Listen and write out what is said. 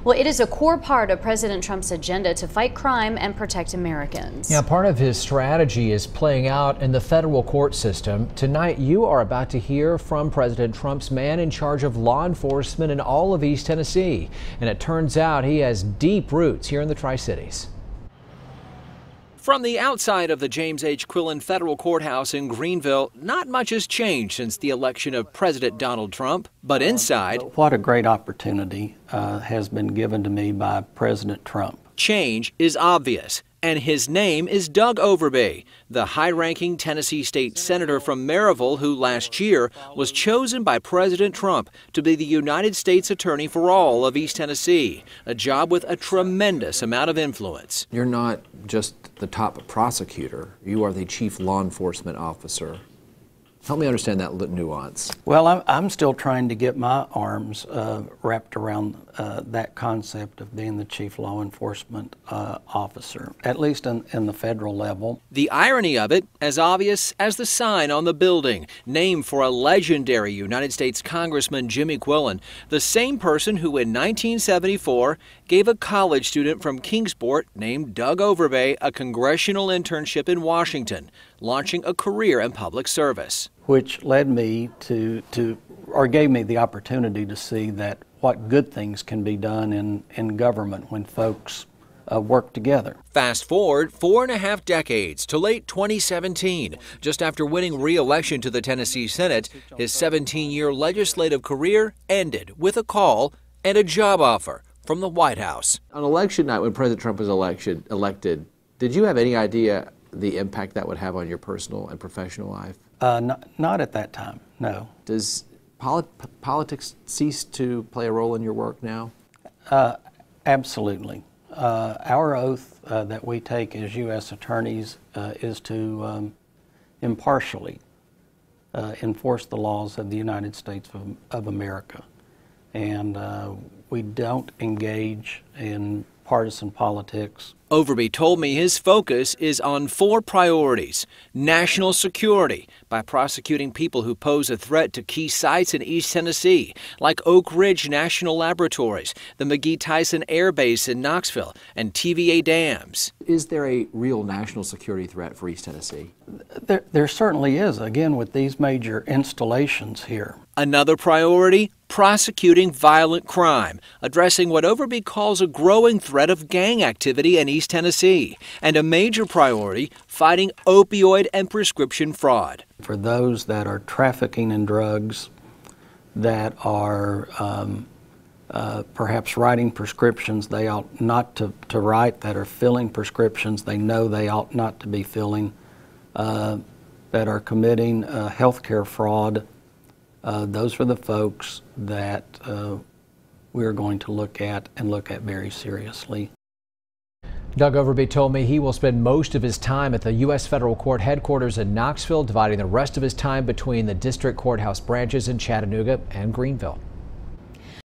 Well, it is a core part of President Trump's agenda to fight crime and protect Americans. Yeah, part of his strategy is playing out in the federal court system. Tonight, you are about to hear from President Trump's man in charge of law enforcement in all of East Tennessee. And it turns out he has deep roots here in the Tri-Cities. From the outside of the James H. Quillen Federal Courthouse in Greenville, not much has changed since the election of President Donald Trump. But inside, what a great opportunity has been given to me by President Trump. Change is obvious. And his name is Doug Overbey, the high-ranking Tennessee state senator from Maryville who last year was chosen by President Trump to be the United States Attorney for all of East Tennessee, a job with a tremendous amount of influence. You're not just the top prosecutor, you are the chief law enforcement officer. Help me understand that nuance. Well, I'm still trying to get my arms wrapped around that concept of being the chief law enforcement officer, at least in the federal level. The irony of it, as obvious as the sign on the building, named for a legendary United States Congressman Jimmy Quillen, the same person who in 1974 gave a college student from Kingsport named Doug Overbey a congressional internship in Washington, launching a career in public service. Which led me or gave me the opportunity to see that what good things can be done in government when folks work together. Fast forward 4.5 decades to late 2017. Just after winning re-election to the Tennessee Senate, his 17-year legislative career ended with a call and a job offer from the White House. On election night, when President Trump was elected, did you have any idea the impact that would have on your personal and professional life? Not at that time, no. Does politics cease to play a role in your work now? Absolutely. Our oath that we take as U.S. attorneys is to impartially enforce the laws of the United States of America. And we don't engage in partisan politics. Overbey told me his focus is on 4 priorities. National security, by prosecuting people who pose a threat to key sites in East Tennessee, like Oak Ridge National Laboratories, the McGee-Tyson Air Base in Knoxville, and TVA dams. Is there a real national security threat for East Tennessee? There certainly is, again, with these major installations here. Another priority, prosecuting violent crime, addressing what Overbey calls a growing threat of gang activity in East Tennessee, and a major priority, fighting opioid and prescription fraud. For those that are trafficking in drugs, that are perhaps writing prescriptions they ought not to write, that are filling prescriptions they know they ought not to be filling, that are committing healthcare fraud, those are the folks that we're going to look at very seriously. Doug Overbey told me he will spend most of his time at the U.S. Federal Court headquarters in Knoxville, dividing the rest of his time between the district courthouse branches in Chattanooga and Greenville.